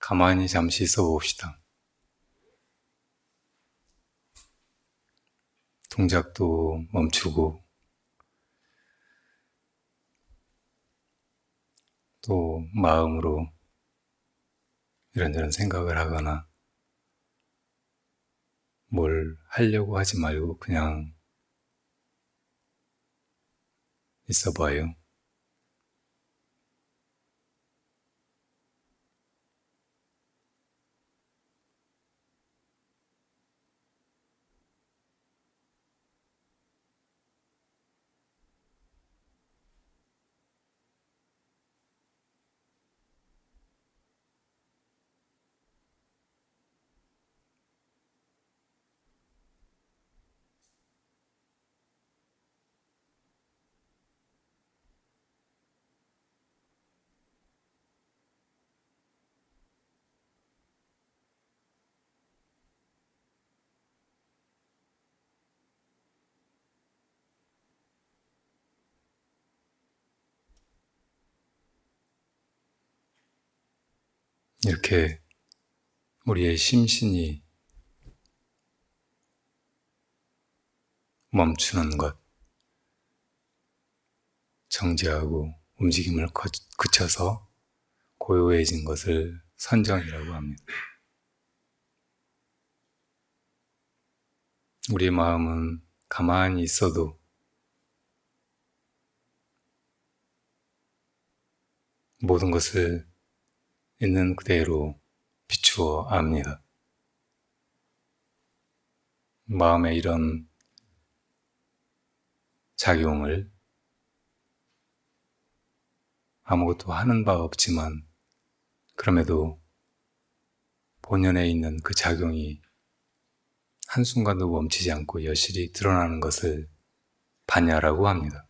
가만히 잠시 있어 봅시다. 동작도 멈추고 또 마음으로 이런저런 생각을 하거나 뭘 하려고 하지 말고 그냥 있어 봐요. 이렇게 우리의 심신이 멈추는 것, 정지하고 움직임을 그쳐서 고요해진 것을 선정이라고 합니다. 우리 마음은 가만히 있어도 모든 것을 있는 그대로 비추어 압니다. 마음의 이런 작용을 아무것도 하는 바 없지만 그럼에도 본연에 있는 그 작용이 한순간도 멈추지 않고 여실히 드러나는 것을 반야라고 합니다.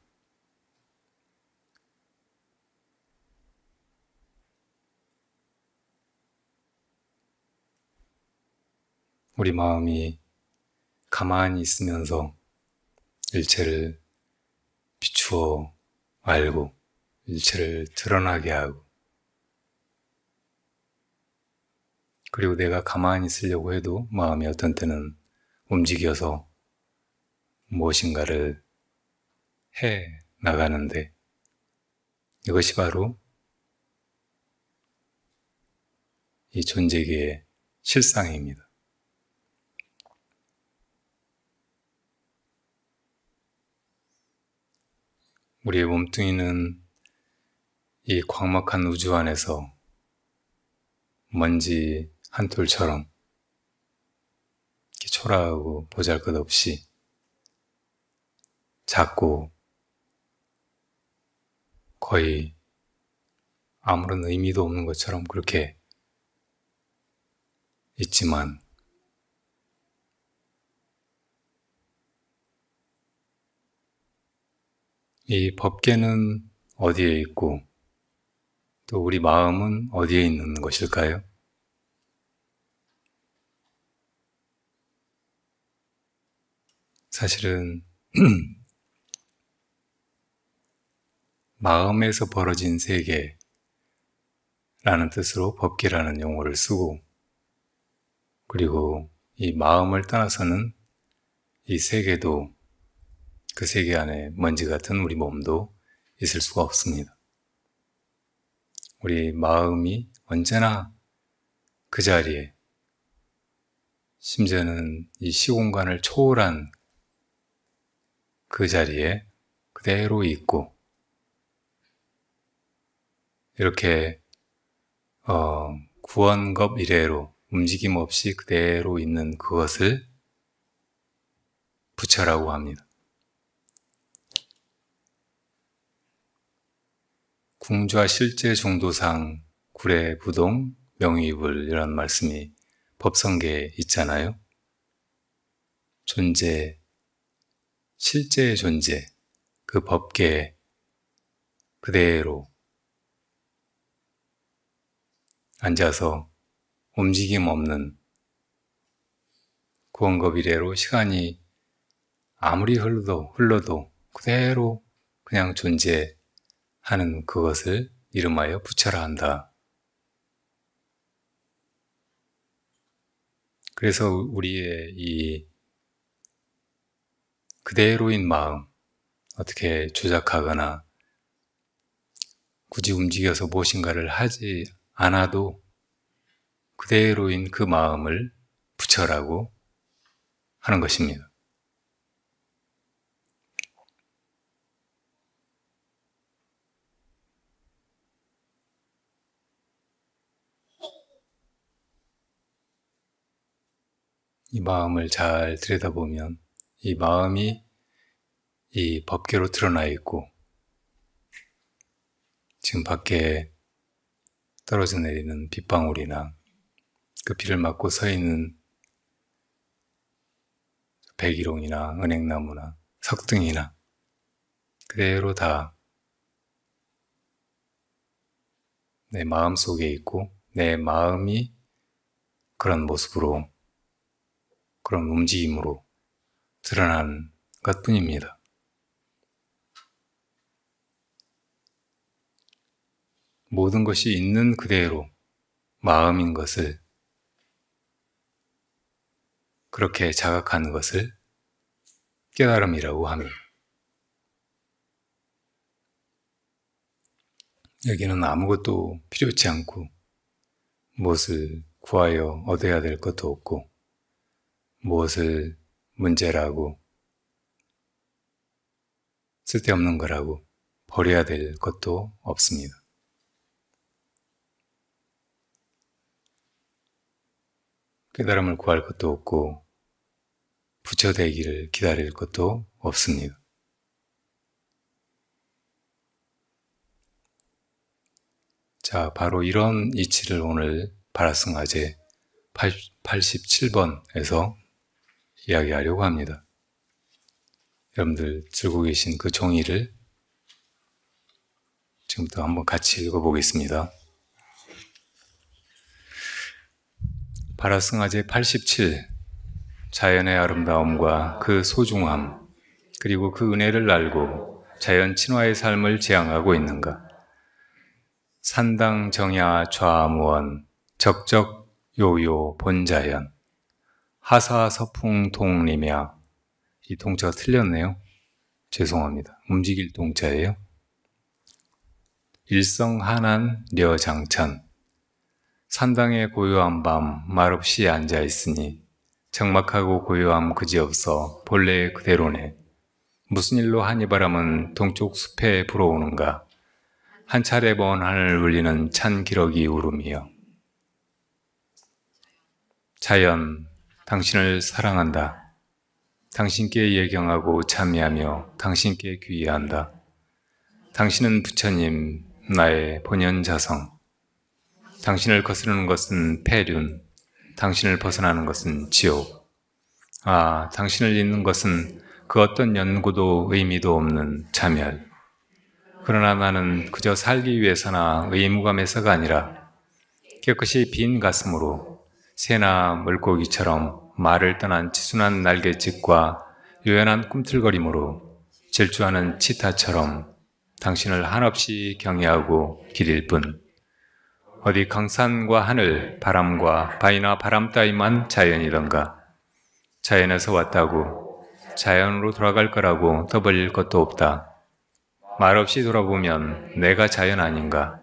우리 마음이 가만히 있으면서 일체를 비추어 알고 일체를 드러나게 하고 그리고 내가 가만히 있으려고 해도 마음이 어떤 때는 움직여서 무엇인가를 해 나가는데 이것이 바로 이 존재계의 실상입니다. 우리의 몸뚱이는 이 광막한 우주 안에서 먼지 한 톨처럼 이렇게 초라하고 보잘것없이 작고 거의 아무런 의미도 없는 것처럼 그렇게 있지만 이 법계는 어디에 있고 또 우리 마음은 어디에 있는 것일까요? 사실은 마음에서 벌어진 세계라는 뜻으로 법계라는 용어를 쓰고 그리고 이 마음을 떠나서는 이 세계도 그 세계 안에 먼지 같은 우리 몸도 있을 수가 없습니다. 우리 마음이 언제나 그 자리에 심지어는 이 시공간을 초월한 그 자리에 그대로 있고 이렇게 구원급 이래로 움직임 없이 그대로 있는 그것을 부처라고 합니다. 궁좌 실제 중도상 구례부동 명의불 이런 말씀이 법성계에 있잖아요. 존재, 실제의 존재, 그 법계에 그대로 앉아서 움직임 없는 구원급 이래로 시간이 아무리 흘러도 그대로 그냥 존재하는 그것을 이름하여 부처라 한다. 그래서 우리의 이 그대로인 마음, 어떻게 조작하거나 굳이 움직여서 무엇인가를 하지 않아도 그대로인 그 마음을 부처라고 하는 것입니다. 이 마음을 잘 들여다보면 이 마음이 이 법계로 드러나 있고 지금 밖에 떨어져 내리는 빗방울이나 그 비를 맞고 서 있는 백일홍이나 은행나무나 석등이나 그대로 다 내 마음 속에 있고 내 마음이 그런 모습으로 그런 움직임으로 드러난 것뿐입니다. 모든 것이 있는 그대로 마음인 것을 그렇게 자각하는 것을 깨달음이라고 합니다. 여기는 아무것도 필요치 않고 무엇을 구하여 얻어야 될 것도 없고 무엇을 문제라고 쓸데없는 거라고 버려야 될 것도 없습니다. 깨달음을 구할 것도 없고 부처되기를 기다릴 것도 없습니다. 자, 바로 이런 이치를 오늘 바라승아제 87번에서 이야기하려고 합니다. 여러분들 들고 계신 그 종이를 지금부터 한번 같이 읽어보겠습니다. 바라승아제 87, 자연의 아름다움과 그 소중함, 그리고 그 은혜를 알고 자연 친화의 삶을 지향하고 있는가? 산당 정야 좌무원, 적적 요요 본자연, 하사 서풍 동림야. 이 동자가 틀렸네요. 죄송합니다. 움직일 동자예요. 일성 하난 려장천, 산당의 고요한 밤 말없이 앉아있으니 적막하고 고요함 그지없어 본래 그대로네. 무슨 일로 한이바람은 동쪽 숲에 불어오는가? 한 차례 먼 하늘 울리는 찬 기러기 울음이여. 자연, 당신을 사랑한다. 당신께 예경하고 참여하며 당신께 귀의한다. 당신은 부처님, 나의 본연자성. 당신을 거스르는 것은 폐륜, 당신을 벗어나는 것은 지옥. 아, 당신을 잇는 것은 그 어떤 연고도 의미도 없는 자멸. 그러나 나는 그저 살기 위해서나 의무감에서가 아니라 깨끗이 빈 가슴으로 새나 물고기처럼 말을 떠난 치순한 날갯짓과 요연한 꿈틀거림으로 질주하는 치타처럼 당신을 한없이 경외하고 기릴 뿐, 어디 강산과 하늘, 바람과 바위나 바람 따위만 자연이던가? 자연에서 왔다고 자연으로 돌아갈 거라고 떠벌릴 것도 없다. 말없이 돌아보면 내가 자연 아닌가?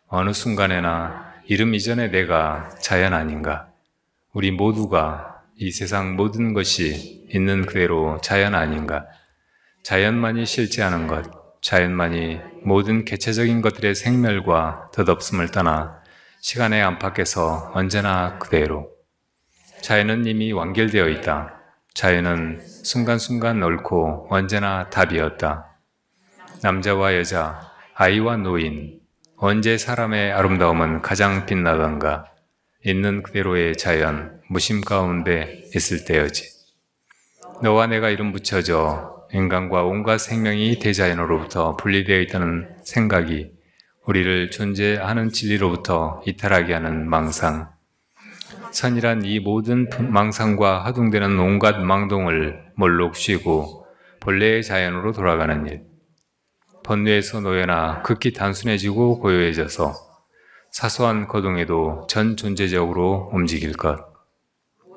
어느 순간에나 이름 이전에 내가 자연 아닌가? 우리 모두가 이 세상 모든 것이 있는 그대로 자연 아닌가? 자연만이 실제하는 것, 자연만이 모든 개체적인 것들의 생멸과 덧없음을 떠나 시간의 안팎에서 언제나 그대로. 자연은 이미 완결되어 있다. 자연은 순간순간 옳고 언제나 답이었다. 남자와 여자, 아이와 노인, 언제 사람의 아름다움은 가장 빛나던가? 있는 그대로의 자연, 무심 가운데 있을 때여지. 너와 내가 이름 붙여져 인간과 온갖 생명이 대자연으로부터 분리되어 있다는 생각이 우리를 존재하는 진리로부터 이탈하게 하는 망상. 선이란 이 모든 망상과 허둥대는 온갖 망동을 몰록 쉬고 본래의 자연으로 돌아가는 일. 번뇌에서 놓여나 극히 단순해지고 고요해져서 사소한 거동에도 전 존재적으로 움직일 것.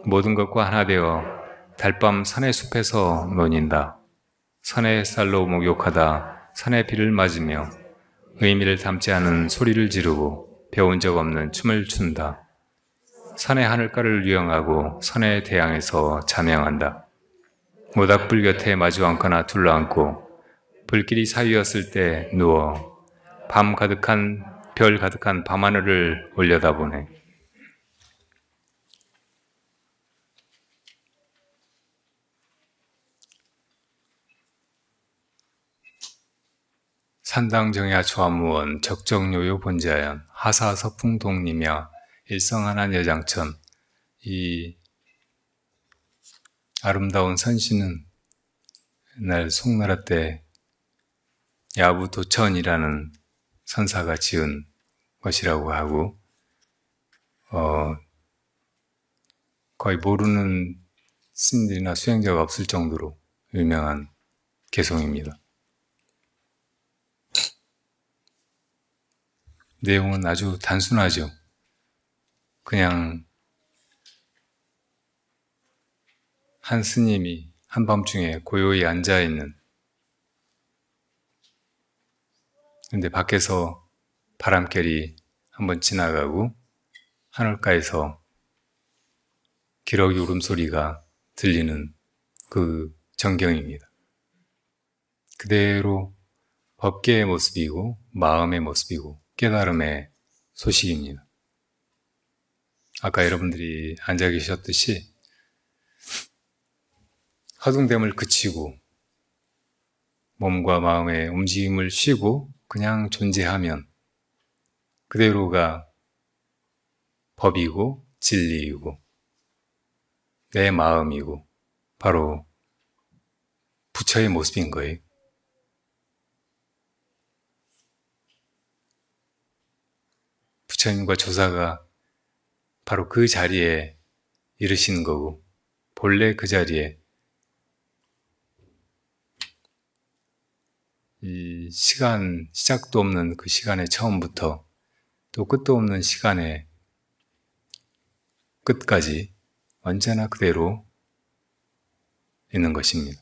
모든 것과 하나 되어 달밤 산의 숲에서 논인다. 산의 햇살로 목욕하다 산의 비를 맞으며 의미를 담지 않은 소리를 지르고 배운 적 없는 춤을 춘다. 산의 하늘가를 유영하고 산의 대양에서 잠양한다. 모닥불 곁에 마주 앉거나 둘러앉고 불길이 사위였을 때 누워 별 가득한 밤하늘을 올려다보네. 산당정야 조화무원 적정요요 본자연 하사서풍동림야 일성하난 여장천. 이 아름다운 선시는 옛날 송나라 때 야부도천이라는 선사가 지은 것이라고 하고 거의 모르는 스님들이나 수행자가 없을 정도로 유명한 개송입니다. 내용은 아주 단순하죠. 그냥 한 스님이 한밤중에 고요히 앉아있는, 근데 밖에서 바람결이 한번 지나가고 하늘가에서 기러기 울음소리가 들리는 그 전경입니다. 그대로 법계의 모습이고 마음의 모습이고 깨달음의 소식입니다. 아까 여러분들이 앉아 계셨듯이 허둥댐을 그치고 몸과 마음의 움직임을 쉬고 그냥 존재하면 그대로가 법이고 진리이고 내 마음이고 바로 부처의 모습인 거예요. 부처님과 조사가 바로 그 자리에 이르신 거고 본래 그 자리에 이 시작도 없는 그 시간의 처음부터 또 끝도 없는 시간의 끝까지 언제나 그대로 있는 것입니다.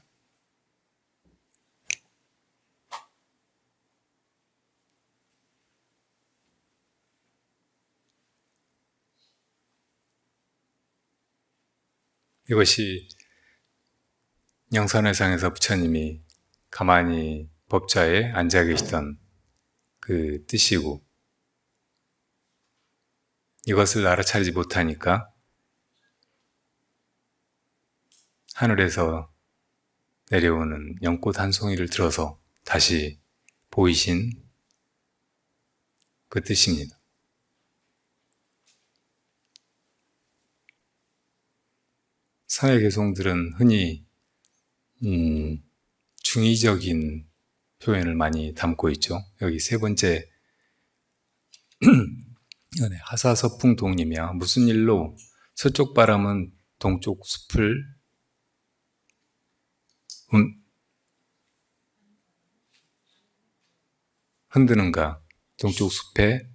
이것이 영선회상에서 부처님이 가만히 법좌에 앉아 계시던 그 뜻이고, 이것을 알아차리지 못하니까 하늘에서 내려오는 연꽃 한 송이를 들어서 다시 보이신 그 뜻입니다. 사회 개송들은 흔히 중의적인 표현을 많이 담고 있죠. 여기 세 번째 하사서풍동림이야. 무슨 일로 서쪽 바람은 동쪽 숲을 흔드는가, 동쪽 숲에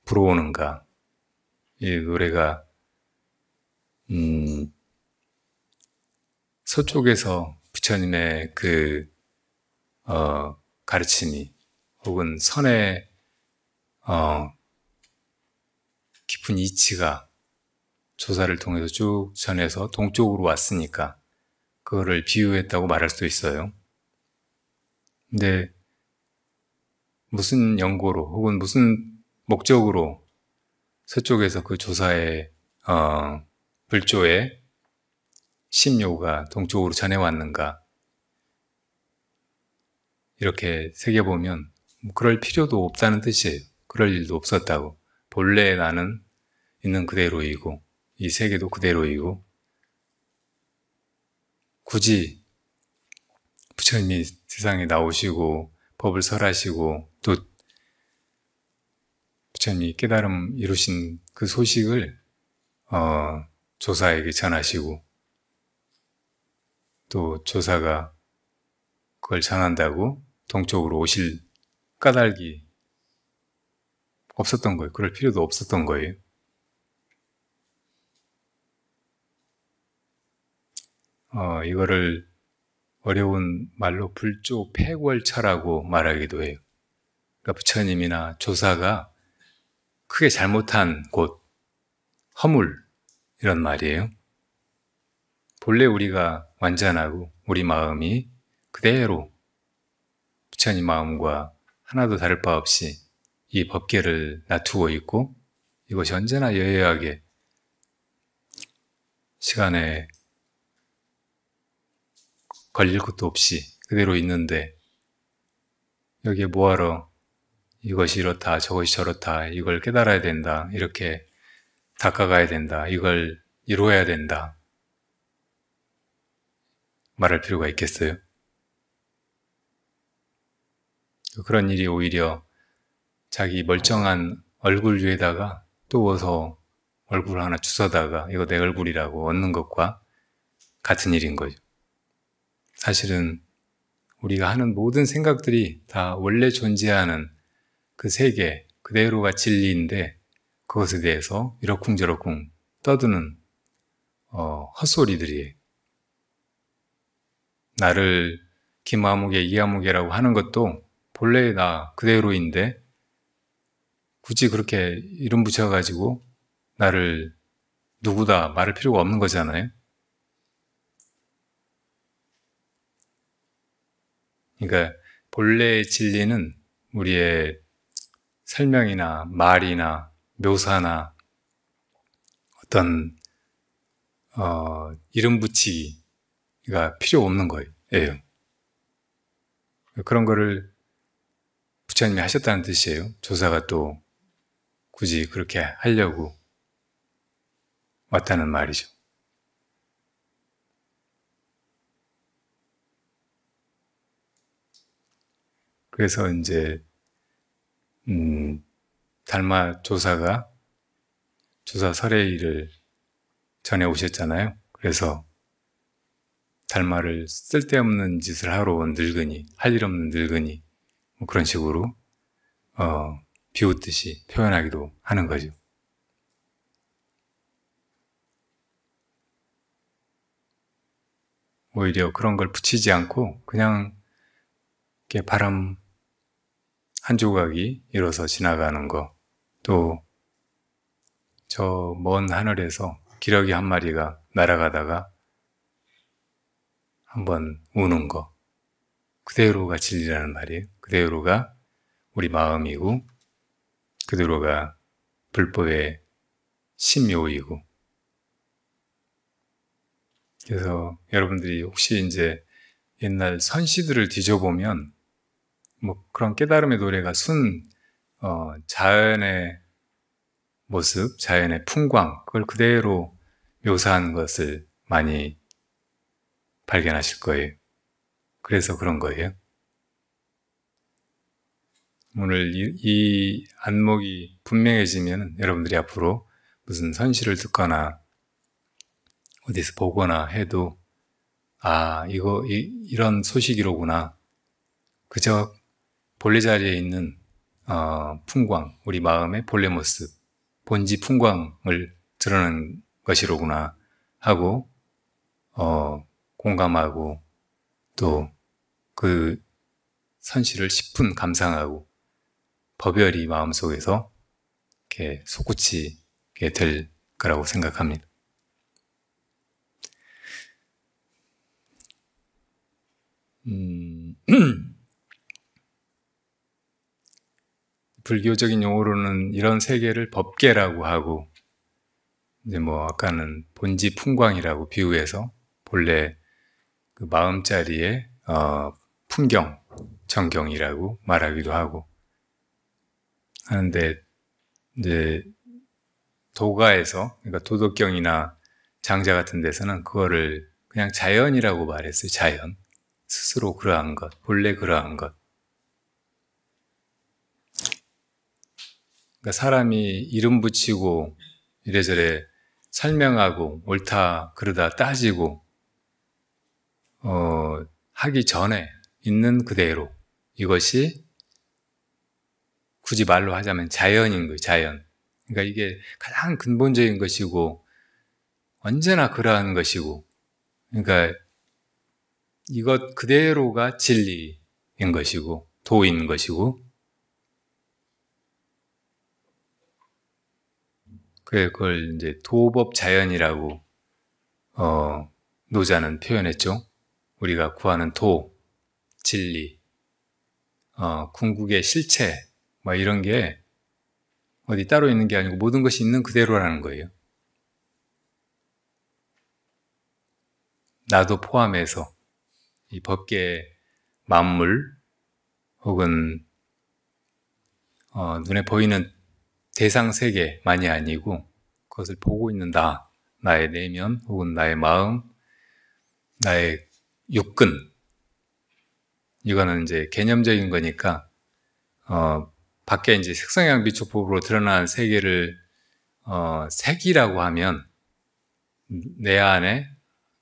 불어오는가. 이 노래가 서쪽에서 부처님의 그 가르침이 혹은 선의 깊은 이치가 조사를 통해서 쭉 전해서 동쪽으로 왔으니까 그거를 비유했다고 말할 수도 있어요. 근데 무슨 연고로 혹은 무슨 목적으로 서쪽에서 그 조사의 불조의 심요가 동쪽으로 전해왔는가, 이렇게 새겨보면 그럴 필요도 없다는 뜻이에요. 그럴 일도 없었다고. 본래 나는 있는 그대로이고 이 세계도 그대로이고, 굳이 부처님이 세상에 나오시고 법을 설하시고 또 부처님이 깨달음 이루신 그 소식을 조사에게 전하시고 또 조사가 그걸 전한다고 동쪽으로 오실 까닭이 없었던 거예요. 그럴 필요도 없었던 거예요. 이거를 어려운 말로 불조폐월처라고 말하기도 해요. 그러니까 부처님이나 조사가 크게 잘못한 곳, 허물, 이런 말이에요. 본래 우리가 완전하고 우리 마음이 그대로 부처님 마음과 하나도 다를 바 없이 이 법계를 놔두고 있고 이것이 언제나 여여하게 시간에 걸릴 것도 없이 그대로 있는데 여기에 뭐하러 이것이 이렇다 저것이 저렇다 이걸 깨달아야 된다 이렇게 닦아가야 된다 이걸 이루어야 된다 말할 필요가 있겠어요? 그런 일이 오히려 자기 멀쩡한 얼굴 위에다가 또 어서 얼굴 하나 주워다가 이거 내 얼굴이라고 얻는 것과 같은 일인 거죠. 사실은 우리가 하는 모든 생각들이 다 원래 존재하는 그 세계 그대로가 진리인데 그것에 대해서 이러쿵저러쿵 떠드는 헛소리들이에요. 나를 김아무개 이아무개라고 하는 것도 본래의 나 그대로인데 굳이 그렇게 이름 붙여가지고 나를 누구다 말할 필요가 없는 거잖아요. 그러니까 본래의 진리는 우리의 설명이나 말이나 묘사나 어떤 이름 붙이기가 필요 없는 거예요. 그런 거를 부처님이 하셨다는 뜻이에요. 조사가 또 굳이 그렇게 하려고 왔다는 말이죠. 그래서 이제 달마 조사가 조사 설해일을 전해 오셨잖아요. 그래서 달마를 쓸데없는 짓을 하러 온 늙은이, 할 일 없는 늙은이 뭐 그런 식으로 비웃듯이 표현하기도 하는 거죠. 오히려 그런 걸 붙이지 않고 그냥 이렇게 바람 한 조각이 일어서 지나가는 거, 또 저 먼 하늘에서 기러기 한 마리가 날아가다가 한번 우는 거, 그대로가 진리라는 말이에요. 그대로가 우리 마음이고 그대로가 불법의 심묘이고. 그래서 여러분들이 혹시 이제 옛날 선시들을 뒤져보면 뭐 그런 깨달음의 노래가 자연의 모습, 자연의 풍광, 그걸 그대로 묘사한 것을 많이 발견하실 거예요. 그래서 그런 거예요. 오늘 이 안목이 분명해지면 여러분들이 앞으로 무슨 선시를 듣거나 어디서 보거나 해도 이런 소식이로구나. 그저 본래 자리에 있는 풍광, 우리 마음의 본래 모습, 본지 풍광을 드러낸 것이로구나 하고 공감하고 또 그 선시를 10분 감상하고 법열이 마음속에서 이렇게 솟구치게 될 거라고 생각합니다. 불교적인 용어로는 이런 세계를 법계라고 하고, 이제 뭐 아까는 본지 풍광이라고 비유해서 본래 그 마음자리의 풍경, 정경이라고 말하기도 하고 하는데, 이제 도가에서, 그러니까 도덕경이나 장자 같은 데서는 그거를 그냥 자연이라고 말했어요. 자연. 스스로 그러한 것, 본래 그러한 것. 그러니까 사람이 이름 붙이고 이래저래 설명하고 옳다 그르다 따지고 하기 전에 있는 그대로, 이것이 굳이 말로 하자면 자연인 거예요. 자연. 그러니까 이게 가장 근본적인 것이고 언제나 그러한 것이고, 그러니까 이것 그대로가 진리인 것이고 도인 것이고, 그걸 이제 도법자연이라고 노자는 표현했죠. 우리가 구하는 도, 진리, 궁극의 실체, 뭐 이런 게 어디 따로 있는 게 아니고 모든 것이 있는 그대로라는 거예요. 나도 포함해서 이 법계 만물 혹은 눈에 보이는 대상 세계만이 아니고 그것을 보고 있는 나의 내면 혹은 나의 마음, 나의 육근, 이거는 이제 개념적인 거니까 밖에 이제 색성향 비촉법으로 드러난 세계를 색이라고 하면 내 안에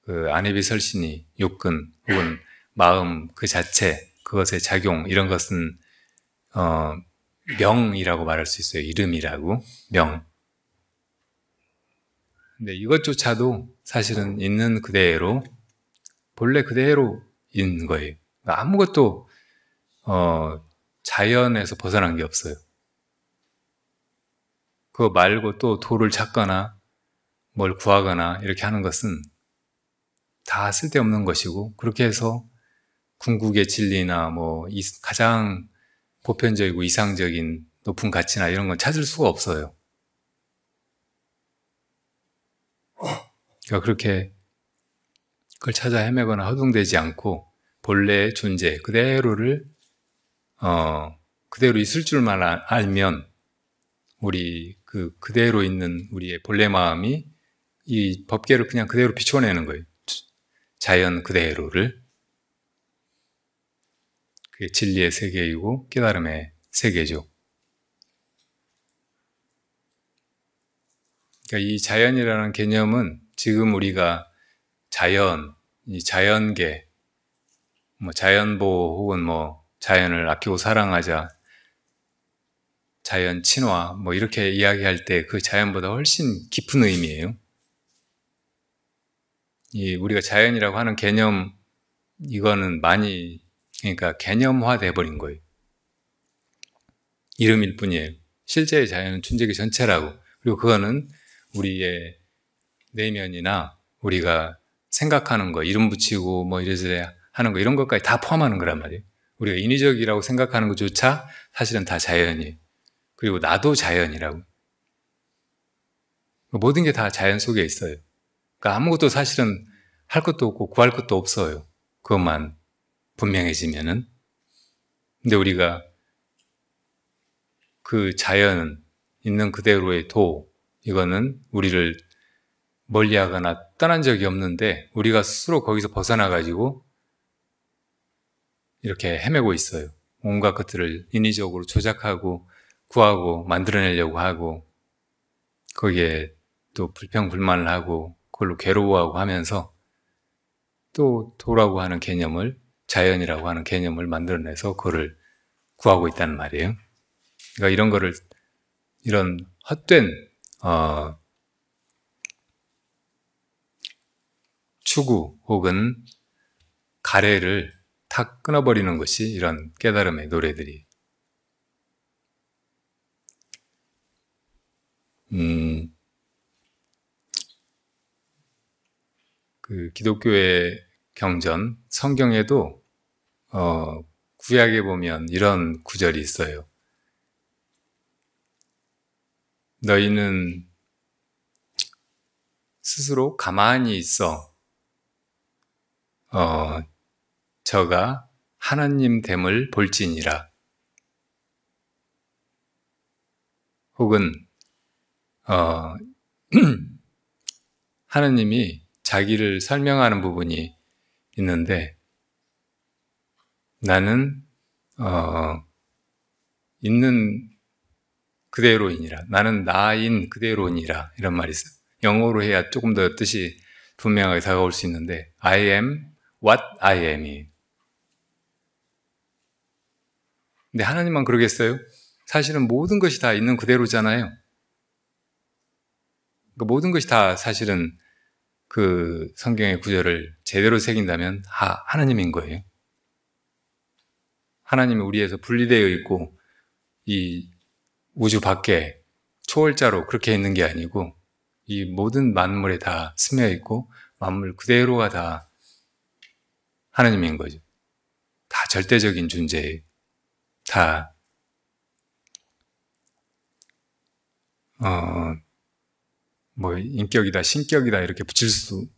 그 안회비설신이 육근 혹은 마음 그 자체, 그것의 작용, 이런 것은 명이라고 말할 수 있어요. 이름이라고, 명. 근데 이것조차도 사실은 있는 그대로, 본래 그대로인 거예요. 아무것도 자연에서 벗어난 게 없어요. 그거 말고 또 도를 찾거나 뭘 구하거나 이렇게 하는 것은 다 쓸데없는 것이고, 그렇게 해서 궁극의 진리나 뭐 가장 보편적이고 이상적인 높은 가치나 이런 건 찾을 수가 없어요. 그러니까 그렇게 그걸 찾아 헤매거나 허둥대지 않고 본래의 존재 그대로를 그대로 있을 줄만 알면 우리 그대로 있는 우리의 본래 마음이 이 법계를 그냥 그대로 비춰내는 거예요. 자연 그대로를. 그게 진리의 세계이고 깨달음의 세계죠. 그러니까 이 자연이라는 개념은 지금 우리가 이 자연계, 뭐 자연보호 혹은 뭐 자연을 아끼고 사랑하자, 자연 친화, 뭐 이렇게 이야기할 때 그 자연보다 훨씬 깊은 의미예요. 이 우리가 자연이라고 하는 개념, 이거는 많이, 그러니까 개념화 돼버린 거예요. 이름일 뿐이에요. 실제의 자연은 존재계 전체라고. 그리고 그거는 우리의 내면이나 우리가 생각하는 거, 이름 붙이고 뭐 이래저래 하는 거, 이런 것까지 다 포함하는 거란 말이에요. 우리가 인위적이라고 생각하는 것조차 사실은 다 자연이에요. 그리고 나도 자연이라고. 모든 게 다 자연 속에 있어요. 그러니까 아무것도 사실은 할 것도 없고 구할 것도 없어요. 그것만 분명해지면은. 근데 우리가 그 자연 있는 그대로의 도, 이거는 우리를 멀리하거나 떠난 적이 없는데 우리가 스스로 거기서 벗어나가지고 이렇게 헤매고 있어요. 온갖 것들을 인위적으로 조작하고 구하고 만들어내려고 하고 거기에 또 불평불만을 하고 그걸로 괴로워하고 하면서 또 도라고 하는 개념을, 자연이라고 하는 개념을 만들어내서 그거를 구하고 있다는 말이에요. 그러니까 이런 거를, 이런 헛된 추구 혹은 가래를 탁 끊어버리는 것이 이런 깨달음의 노래들이. 그 기독교의 경전, 성경에도 구약에 보면 이런 구절이 있어요. 너희는 스스로 가만히 있어 저가 하나님 됨을 볼지니라. 혹은 하나님이 자기를 설명하는 부분이 있는데 나는 있는 그대로이니라. 나는 나인 그대로니라. 이런 말이 있어요. 영어로 해야 조금 더 뜻이 분명하게 다가올 수 있는데 I am what I am이. 근데 하나님만 그러겠어요? 사실은 모든 것이 다 있는 그대로잖아요. 그러니까 모든 것이 다 사실은 그 성경의 구절을 제대로 새긴다면 하나님인 거예요. 하나님이 우리에서 분리되어 있고 이 우주 밖에 초월자로 그렇게 있는 게 아니고 이 모든 만물에 다 스며 있고 만물 그대로가 다 하나님인 거죠. 다 절대적인 존재예요. 다 인격이다, 신격이다 이렇게 붙일 수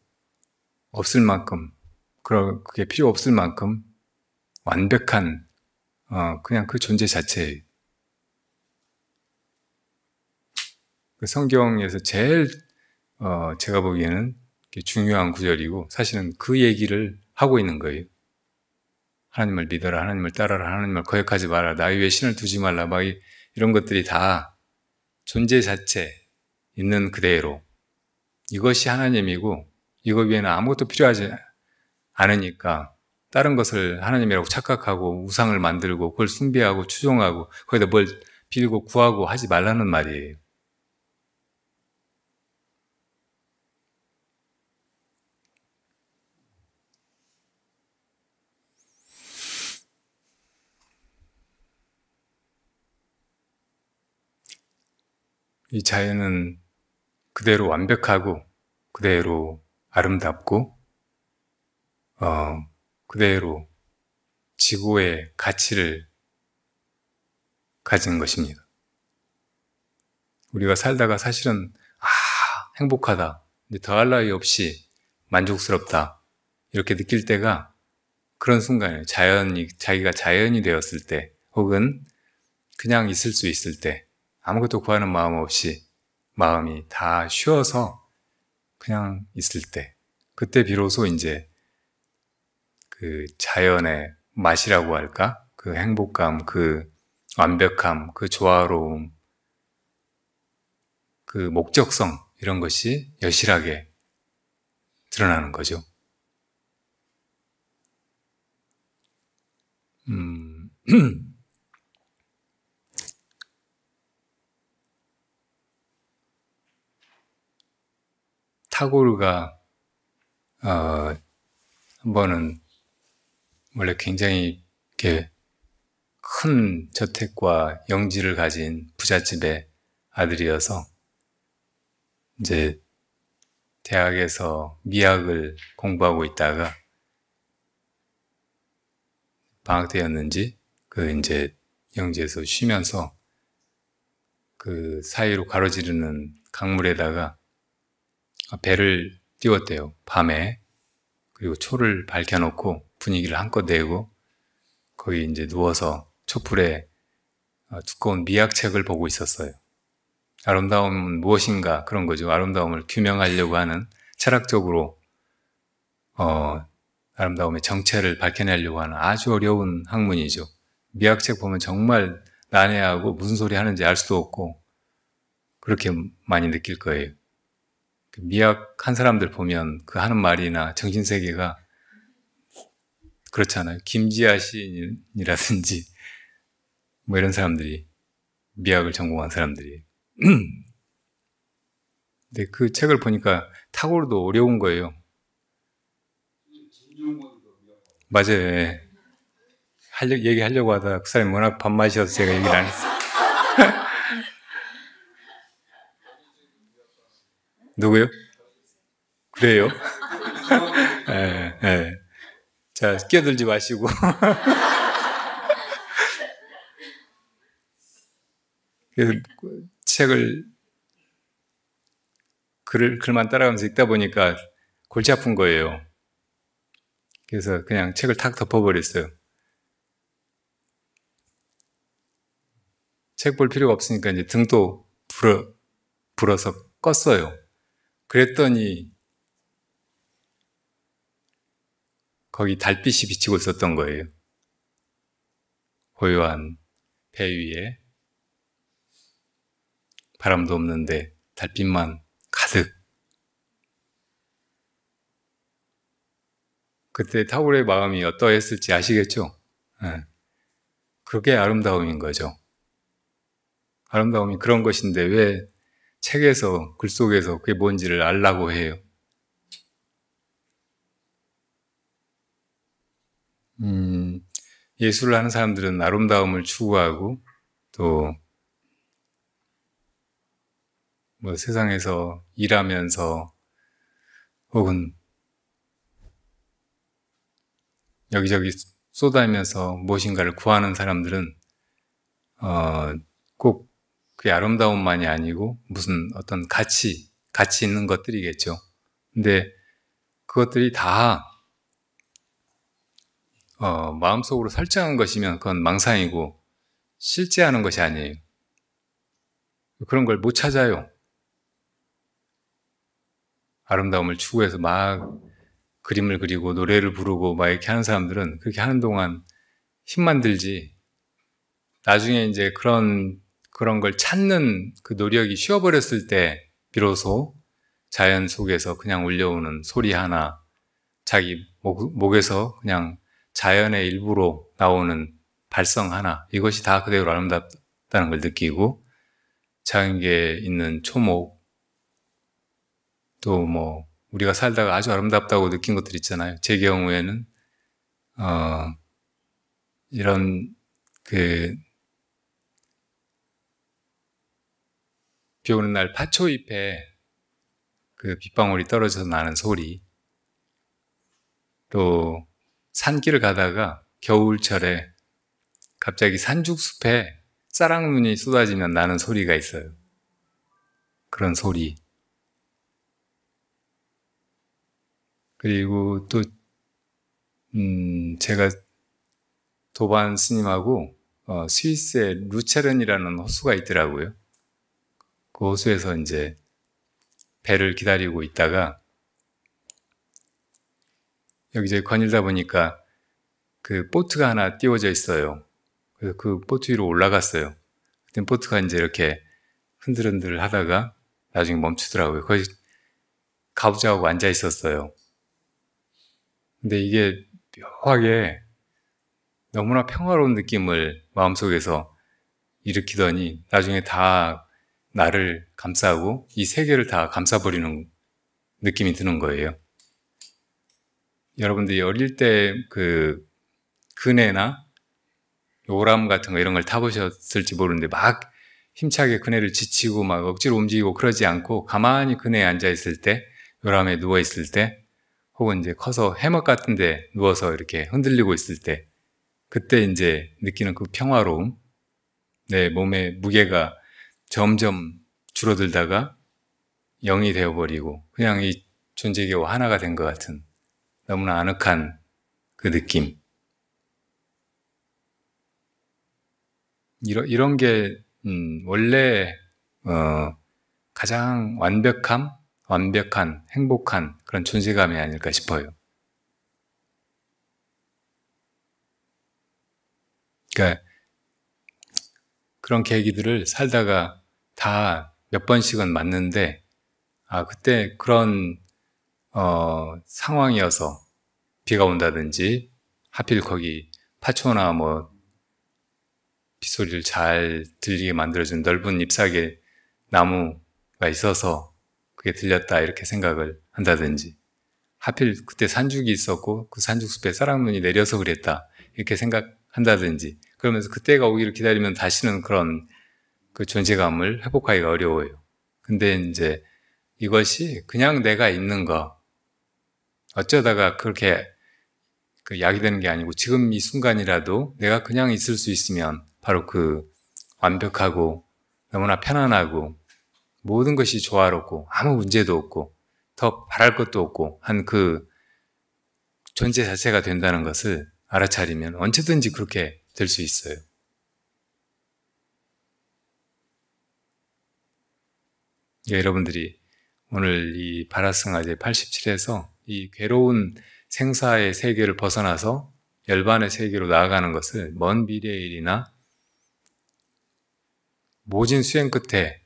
없을 만큼, 그게 필요 없을 만큼 완벽한 그냥 그 존재 자체예요. 그 성경에서 제일 제가 보기에는 중요한 구절이고 사실은 그 얘기를 하고 있는 거예요. 하나님을 믿어라, 하나님을 따라라, 하나님을 거역하지 마라, 나 위에 신을 두지 말라, 막 이런 것들이 다 존재 자체 있는 그대로 이것이 하나님이고 이거 위에는 아무것도 필요하지 않으니까 다른 것을 하나님이라고 착각하고 우상을 만들고 그걸 숭배하고 추종하고 거기다 뭘 빌고 구하고 하지 말라는 말이에요. 이 자연은 그대로 완벽하고 그대로 아름답고 그대로 지구의 가치를 가진 것입니다. 우리가 살다가 사실은 행복하다, 더할 나위 없이 만족스럽다 이렇게 느낄 때가 그런 순간이에요. 자기가 자연이 되었을 때 혹은 그냥 있을 수 있을 때 아무것도 구하는 마음 없이 마음이 다 쉬어서 그냥 있을 때 그때 비로소 이제 그 자연의 맛이라고 할까? 그 행복감, 그 완벽함, 그 조화로움, 그 목적성 이런 것이 여실하게 드러나는 거죠. 타고르가 한 번은 원래 굉장히 이렇게 큰 저택과 영지를 가진 부잣집의 아들이어서 이제 대학에서 미학을 공부하고 있다가 방학 때였는지 그 이제 영지에서 쉬면서 그 사이로 가로지르는 강물에다가 배를 띄웠대요. 밤에. 그리고 초를 밝혀놓고 분위기를 한껏 내고 거기 이제 누워서 촛불에 두꺼운 미학책을 보고 있었어요. 아름다움은 무엇인가 그런 거죠. 아름다움을 규명하려고 하는 철학적으로 아름다움의 정체를 밝혀내려고 하는 아주 어려운 학문이죠. 미학책 보면 정말 난해하고 무슨 소리 하는지 알 수도 없고 그렇게 많이 느낄 거예요. 미학한 사람들 보면 그 하는 말이나 정신세계가 그렇잖아요. 김지아 시인이라든지 뭐 이런 사람들이 미학을 전공한 사람들이 근데 그 책을 보니까 타고르도 어려운 거예요. 맞아요. 얘기하려고 하다가 그 사람이 워낙 밥맛이어서 제가 얘기를 안 했어요. 누구요? 그래요? 네. 자, 끼어들지 마시고. 그래서 글만 따라가면서 읽다 보니까 골치 아픈 거예요. 그래서 그냥 책을 탁 덮어버렸어요. 책 볼 필요가 없으니까 이제 등도 불어서 껐어요. 그랬더니 거기 달빛이 비치고 있었던 거예요. 고요한 배 위에 바람도 없는데 달빛만 가득. 그때 타고르의 마음이 어떠했을지 아시겠죠? 네. 그게 아름다움인 거죠. 아름다움이 그런 것인데 왜 책에서 글 속에서 그게 뭔지를 알라고 해요? 예술을 하는 사람들은 아름다움을 추구하고 또 뭐 세상에서 일하면서 혹은 여기저기 쏘다니면서 무엇인가를 구하는 사람들은 꼭 그게 아름다움만이 아니고 무슨 어떤 가치 있는 것들이겠죠. 근데 그것들이 다 마음속으로 설정한 것이면 그건 망상이고 실제하는 것이 아니에요. 그런 걸 못 찾아요. 아름다움을 추구해서 막 그림을 그리고 노래를 부르고 막 이렇게 하는 사람들은 그렇게 하는 동안 힘만 들지 나중에 이제 그런 걸 찾는 그 노력이 쉬어버렸을 때 비로소 자연 속에서 그냥 울려오는 소리 하나, 자기 목에서 그냥 자연의 일부로 나오는 발성 하나, 이것이 다 그대로 아름답다는 걸 느끼고 자연계에 있는 초목, 또 뭐 우리가 살다가 아주 아름답다고 느낀 것들 있잖아요. 제 경우에는 이런 비 오는 날 파초잎에 그 빗방울이 떨어져서 나는 소리, 또 산길을 가다가 겨울철에 갑자기 산죽숲에 쌀랑눈이 쏟아지면 나는 소리가 있어요. 그런 소리. 그리고 또 제가 도반 스님하고 스위스에 루체른이라는 호수가 있더라고요. 그 호수에서 이제 배를 기다리고 있다가 여기저기 거닐다 보니까 그 보트가 하나 띄워져 있어요. 그래서 그 보트 위로 올라갔어요. 그때 보트가 이제 이렇게 흔들흔들 하다가 나중에 멈추더라고요. 거기 가보자고 앉아 있었어요. 근데 이게 묘하게 너무나 평화로운 느낌을 마음속에서 일으키더니 나중에 다 나를 감싸고 이 세계를 다 감싸버리는 느낌이 드는 거예요. 여러분들이 어릴 때 그 그네나 오람 같은 거 이런 걸 타보셨을지 모르는데 막 힘차게 그네를 지치고 막 억지로 움직이고 그러지 않고 가만히 그네에 앉아 있을 때, 요람에 누워 있을 때, 혹은 이제 커서 해먹 같은 데 누워서 이렇게 흔들리고 있을 때, 그때 이제 느끼는 그 평화로움, 내 몸의 무게가 점점 줄어들다가 0이 되어버리고 그냥 이 존재계와 하나가 된 것 같은 너무나 아늑한 그 느낌. 이런 게 원래 가장 완벽한 행복한 그런 존재감이 아닐까 싶어요. 그러니까 그런 계기들을 살다가 다 몇 번씩은 맞는데, 그때 그런 상황이어서 비가 온다든지 하필 거기 파초나 뭐 빗소리를 잘 들리게 만들어준 넓은 잎사귀 나무가 있어서 그게 들렸다 이렇게 생각을 한다든지, 하필 그때 산죽이 있었고 그 산죽숲에 쌀랑눈이 내려서 그랬다 이렇게 생각한다든지, 그러면서 그때가 오기를 기다리면 다시는 그런 그 존재감을 회복하기가 어려워요. 근데 이제 이것이 그냥 내가 있는 거, 어쩌다가 그렇게 그 약이 되는 게 아니고 지금 이 순간이라도 내가 그냥 있을 수 있으면 바로 그 완벽하고 너무나 편안하고 모든 것이 조화롭고 아무 문제도 없고 더 바랄 것도 없고 한 그 존재 자체가 된다는 것을 알아차리면 언제든지 그렇게 될 수 있어요. 여러분들이 오늘 이 바라승아제 87에서 이 괴로운 생사의 세계를 벗어나서 열반의 세계로 나아가는 것을 먼 미래의 일이나 모진 수행 끝에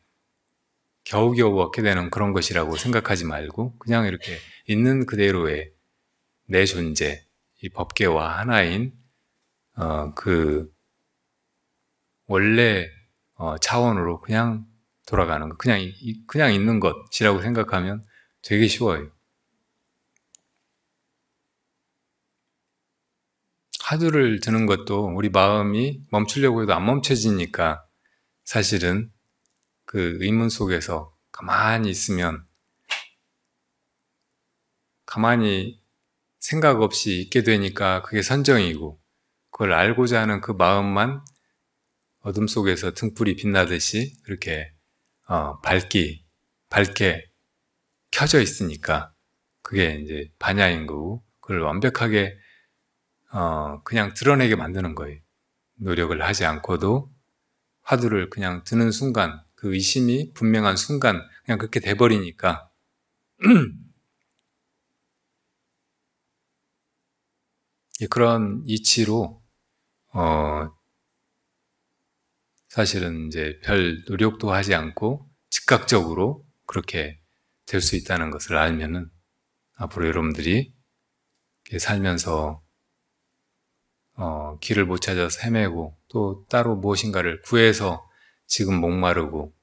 겨우겨우 얻게 되는 그런 것이라고 생각하지 말고 그냥 이렇게 있는 그대로의 내 존재, 이 법계와 하나인 그 원래 차원으로 그냥 돌아가는 것, 그냥 있는 것이라고 생각하면 되게 쉬워요. 화두를 드는 것도 우리 마음이 멈추려고 해도 안 멈춰지니까 사실은 그 의문 속에서 가만히 있으면 가만히 생각 없이 있게 되니까 그게 선정이고, 그걸 알고자 하는 그 마음만 어둠 속에서 등불이 빛나듯이 그렇게 밝게 켜져 있으니까 그게 이제 반야인 거고, 그걸 완벽하게 그냥 드러내게 만드는 거예요. 노력을 하지 않고도 화두를 그냥 드는 순간, 그 의심이 분명한 순간 그냥 그렇게 돼버리니까 그런 이치로 사실은 이제 별 노력도 하지 않고 즉각적으로 그렇게 될 수 있다는 것을 알면은 앞으로 여러분들이 살면서 길을 못 찾아서 헤매고 또 따로 무엇인가를 구해서 지금 목마르고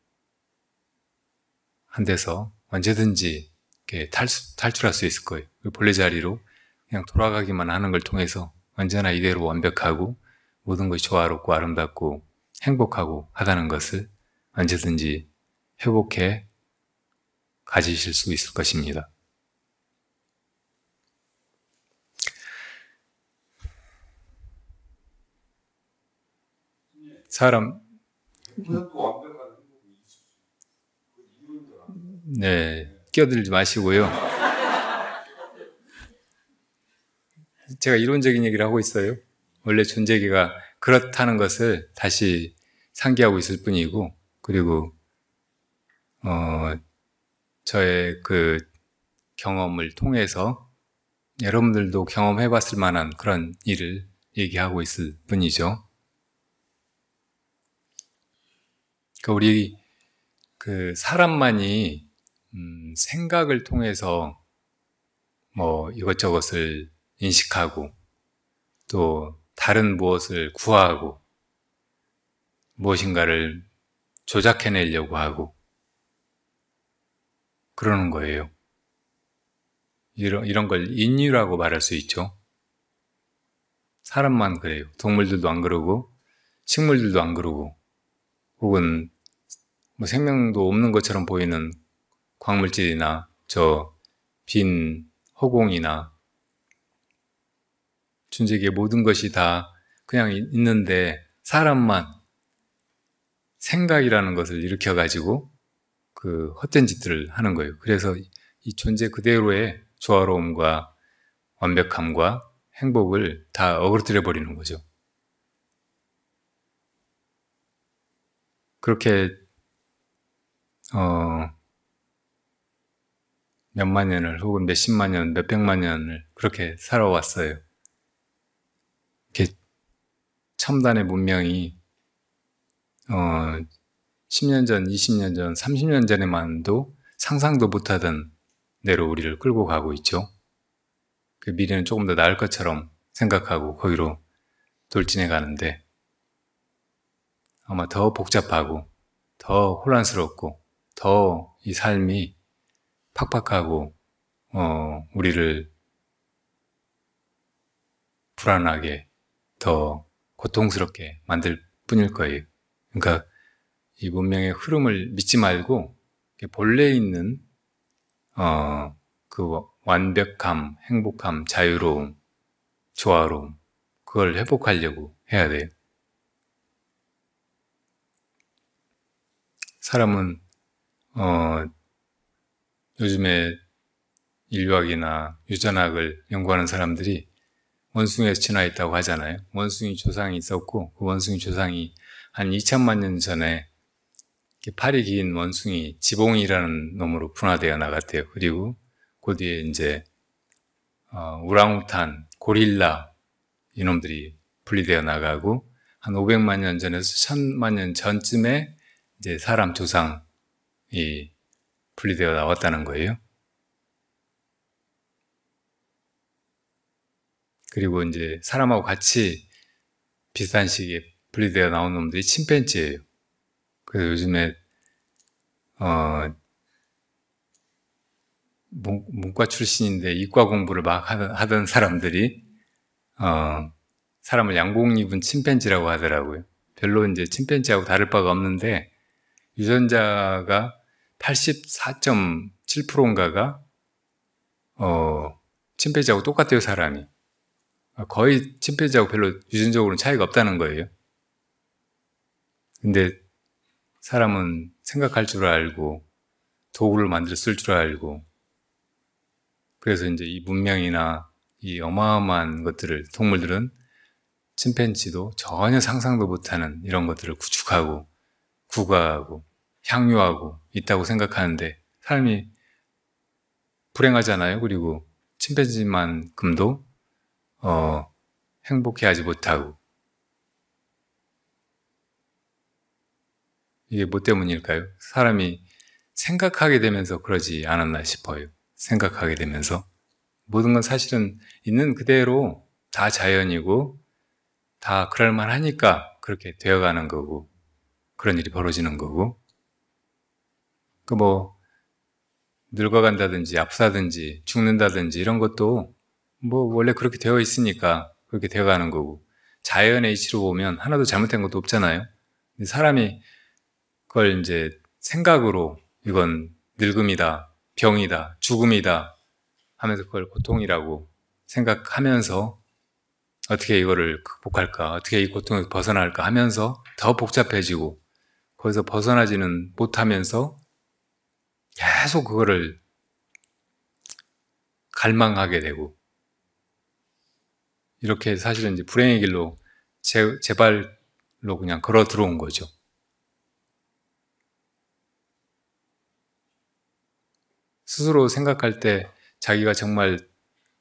한 데서 언제든지 이렇게 탈출할 수 있을 거예요. 본래 자리로 그냥 돌아가기만 하는 걸 통해서 언제나 이대로 완벽하고 모든 것이 조화롭고 아름답고 행복하고 하다는 것을 언제든지 회복해 가지실 수 있을 것입니다. 사람, 네, 끼어들지 마시고요. 제가 이론적인 얘기를 하고 있어요. 원래 존재계가 그렇다는 것을 다시 상기하고 있을 뿐이고, 그리고 저의 그 경험을 통해서 여러분들도 경험해 봤을 만한 그런 일을 얘기하고 있을 뿐이죠. 그러니까 우리 그 사람만이 생각을 통해서 뭐 이것저것을 인식하고 또 다른 무엇을 구하고 무엇인가를 조작해내려고 하고 그러는 거예요. 이런 걸 인유라고 말할 수 있죠. 사람만 그래요. 동물들도 안 그러고 식물들도 안 그러고 혹은 뭐 생명도 없는 것처럼 보이는 광물질이나 저 빈 허공이나 존재계의 모든 것이 다 그냥 있는데 사람만 생각이라는 것을 일으켜가지고 그 헛된 짓들을 하는 거예요. 그래서 이 존재 그대로의 조화로움과 완벽함과 행복을 다 어그러뜨려 버리는 거죠. 그렇게 몇만 년을 혹은 몇십만 년, 몇백만 년을 그렇게 살아왔어요. 이렇게 첨단의 문명이 10년 전, 20년 전, 30년 전에만도 상상도 못하던 대로 우리를 끌고 가고 있죠. 그 미래는 조금 더 나을 것처럼 생각하고 거기로 돌진해 가는데 아마 더 복잡하고 더 혼란스럽고 더 이 삶이 팍팍하고 우리를 불안하게 더 고통스럽게 만들 뿐일 거예요. 그러니까 이 문명의 흐름을 믿지 말고 본래 있는 그 완벽함, 행복함, 자유로움, 조화로움 그걸 회복하려고 해야 돼요. 사람은 요즘에 인류학이나 유전학을 연구하는 사람들이 원숭이에서 진화했다고 하잖아요. 원숭이 조상이 있었고 그 원숭이 조상이 한 2천만 년 전에 팔이 긴 원숭이 지봉이라는 놈으로 분화되어 나갔대요. 그리고 그 뒤에 이제 우랑우탄, 고릴라 이놈들이 분리되어 나가고 한 500만 년 전에서 1000만 년 전쯤에 이제 사람 조상이 분리되어 나왔다는 거예요. 그리고 이제 사람하고 같이 비슷한 시기에 분리되어 나온 놈들이 침팬지예요. 그래서 요즘에 문과 출신인데 이과 공부를 막 하던 사람들이 사람을 양복 입은 침팬지라고 하더라고요. 별로 이제 침팬지하고 다를 바가 없는데 유전자가 84.7%인가가 침팬지하고 똑같아요, 사람이. 거의 침팬지하고 별로 유전적으로는 차이가 없다는 거예요. 근데 사람은 생각할 줄 알고 도구를 만들 쓸 줄 알고 그래서 이제 이 문명이나 이 어마어마한 것들을 동물들은 침팬지도 전혀 상상도 못하는 이런 것들을 구축하고 구가하고 향유하고 있다고 생각하는데 삶이 불행하잖아요. 그리고 침팬지만큼도 행복해하지 못하고 이게 뭐 때문일까요? 사람이 생각하게 되면서 그러지 않았나 싶어요. 생각하게 되면서 모든 건 사실은 있는 그대로 다 자연이고 다 그럴만하니까 그렇게 되어가는 거고 그런 일이 벌어지는 거고 그 뭐 늙어간다든지 아프다든지 죽는다든지 이런 것도 뭐 원래 그렇게 되어 있으니까 그렇게 되어가는 거고 자연의 이치로 보면 하나도 잘못된 것도 없잖아요. 근데 사람이 그걸 이제 생각으로 이건 늙음이다, 병이다, 죽음이다 하면서 그걸 고통이라고 생각하면서 어떻게 이거를 극복할까, 어떻게 이 고통에서 벗어날까 하면서 더 복잡해지고 거기서 벗어나지는 못하면서 계속 그거를 갈망하게 되고 이렇게 사실은 이제 불행의 길로 제발로 그냥 걸어 들어온 거죠. 스스로 생각할 때 자기가 정말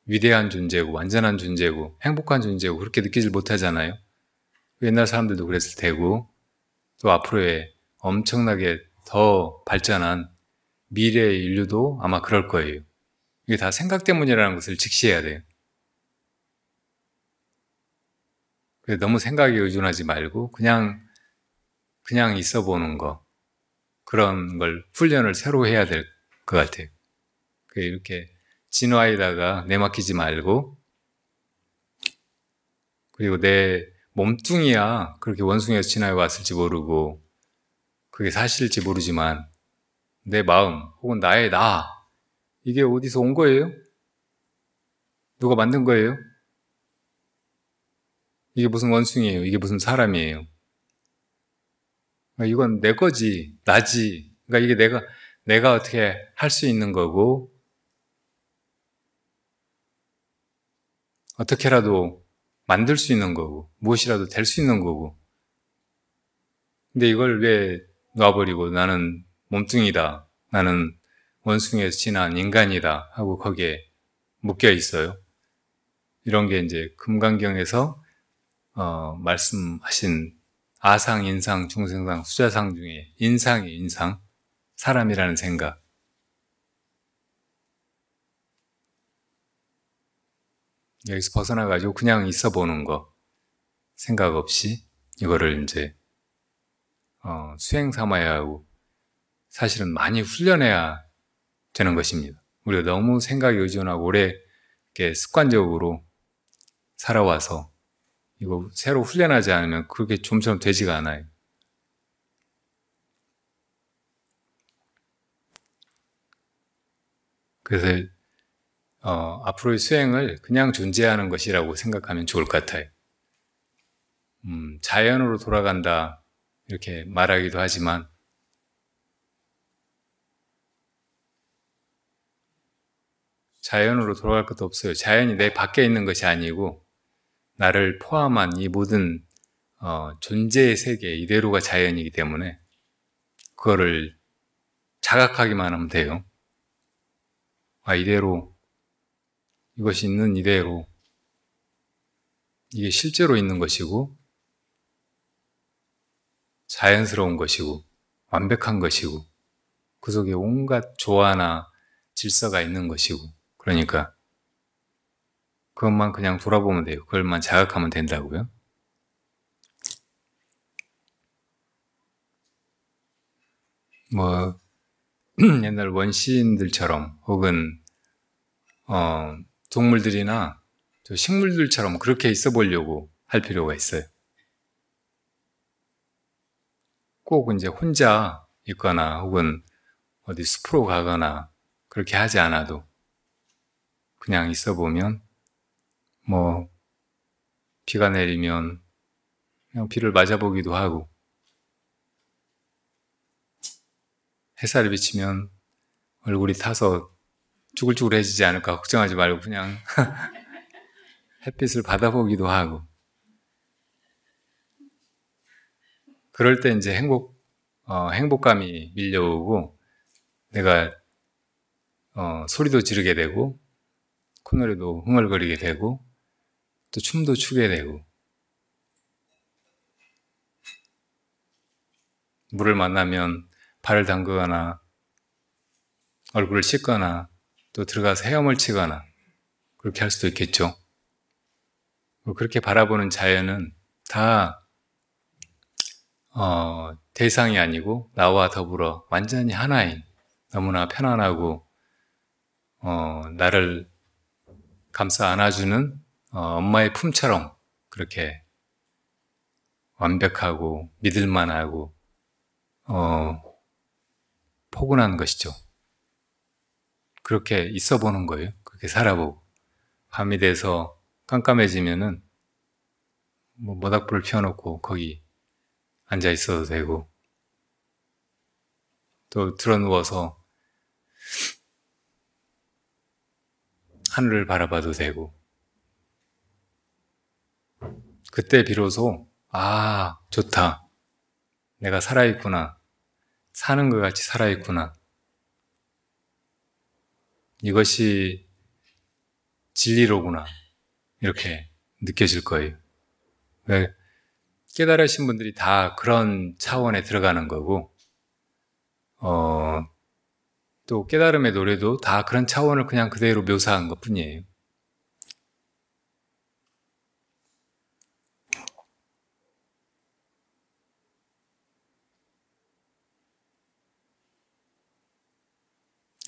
위대한 존재고 완전한 존재고 행복한 존재고 그렇게 느끼질 못하잖아요. 옛날 사람들도 그랬을 테고 또 앞으로의 엄청나게 더 발전한 미래의 인류도 아마 그럴 거예요. 이게 다 생각 때문이라는 것을 직시해야 돼요. 그래서 너무 생각에 의존하지 말고 그냥 있어 보는 거 그런 걸 훈련을 새로 해야 될 것 같아요. 이렇게 진화에다가 내맡기지 말고 그리고 내 몸뚱이야 그렇게 원숭이에서 진화해 왔을지 모르고 그게 사실일지 모르지만 내 마음 혹은 나의 나 이게 어디서 온 거예요? 누가 만든 거예요? 이게 무슨 원숭이에요? 이게 무슨 사람이에요? 이건 내 거지, 나지. 그러니까 이게 내가 어떻게 할 수 있는 거고 어떻게라도 만들 수 있는 거고 무엇이라도 될 수 있는 거고 근데 이걸 왜 놔버리고 나는 몸뚱이다 나는 원숭이에서 진화한 인간이다 하고 거기에 묶여 있어요. 이런 게 이제 금강경에서 말씀하신 아상, 인상, 중생상, 수자상 중에 인상이 인상 사람이라는 생각 여기서 벗어나가지고 그냥 있어 보는 거 생각 없이 이거를 이제 수행 삼아야 하고 사실은 많이 훈련해야 되는 것입니다. 우리가 너무 생각에 의존하고 오래 이렇게 습관적으로 살아와서 이거 새로 훈련하지 않으면 그렇게 좀처럼 되지가 않아요. 그래서 앞으로의 수행을 그냥 존재하는 것이라고 생각하면 좋을 것 같아요. 자연으로 돌아간다 이렇게 말하기도 하지만 자연으로 돌아갈 것도 없어요. 자연이 내 밖에 있는 것이 아니고 나를 포함한 이 모든 존재의 세계 이대로가 자연이기 때문에 그거를 자각하기만 하면 돼요. 이대로 이것이 있는 이대로 이게 실제로 있는 것이고 자연스러운 것이고 완벽한 것이고 그 속에 온갖 조화나 질서가 있는 것이고 그러니까 그것만 그냥 돌아보면 돼요. 그걸만 자각하면 된다고요. 뭐 옛날 원시인들처럼 혹은 동물들이나 식물들처럼 그렇게 있어 보려고 할 필요가 있어요. 꼭 이제 혼자 있거나 혹은 어디 숲으로 가거나 그렇게 하지 않아도 그냥 있어 보면 뭐 비가 내리면 그냥 비를 맞아보기도 하고 햇살이 비치면 얼굴이 타서 쭈글쭈글해지지 않을까 걱정하지 말고 그냥 햇빛을 받아보기도 하고 그럴 때 이제 행복감이 밀려오고 내가 소리도 지르게 되고 콧노래도 흥얼거리게 되고 또 춤도 추게 되고 물을 만나면 발을 담그거나 얼굴을 씻거나 또 들어가서 헤엄을 치거나 그렇게 할 수도 있겠죠. 그렇게 바라보는 자연은 다 대상이 아니고 나와 더불어 완전히 하나인 너무나 편안하고 나를 감싸 안아주는 엄마의 품처럼 그렇게 완벽하고 믿을만하고 포근한 것이죠. 그렇게 있어 보는 거예요. 그렇게 살아보고 밤이 돼서 깜깜해지면은 뭐 모닥불을 피워놓고 거기 앉아 있어도 되고 또 드러누워서 하늘을 바라봐도 되고 그때 비로소 아 좋다 내가 살아있구나 사는 것 같이 살아있구나 이것이 진리로구나 이렇게 느껴질 거예요. 깨달으신 분들이 다 그런 차원에 들어가는 거고 또 깨달음의 노래도 다 그런 차원을 그냥 그대로 묘사한 것 뿐이에요.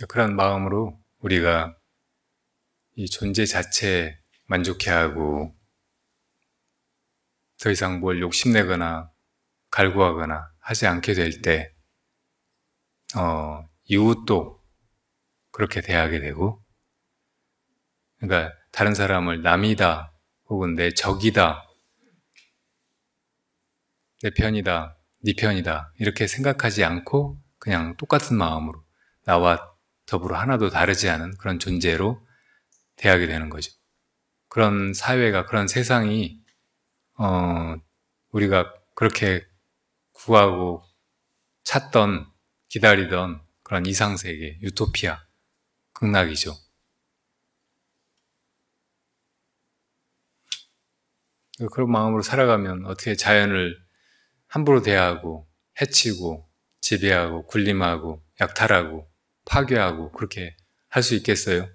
그런 마음으로 우리가 이 존재 자체에 만족해하고 더 이상 뭘 욕심내거나 갈구하거나 하지 않게 될 때 이웃도 그렇게 대하게 되고 그러니까 다른 사람을 남이다 혹은 내 적이다 내 편이다 네 편이다 이렇게 생각하지 않고 그냥 똑같은 마음으로 나와 더불어 하나도 다르지 않은 그런 존재로 대하게 되는 거죠. 그런 사회가 그런 세상이 우리가 그렇게 구하고 찾던 기다리던 그런 이상세계 유토피아 극락이죠. 그런 마음으로 살아가면 어떻게 자연을 함부로 대하고 해치고 지배하고 군림하고 약탈하고 파괴하고 그렇게 할 수 있겠어요?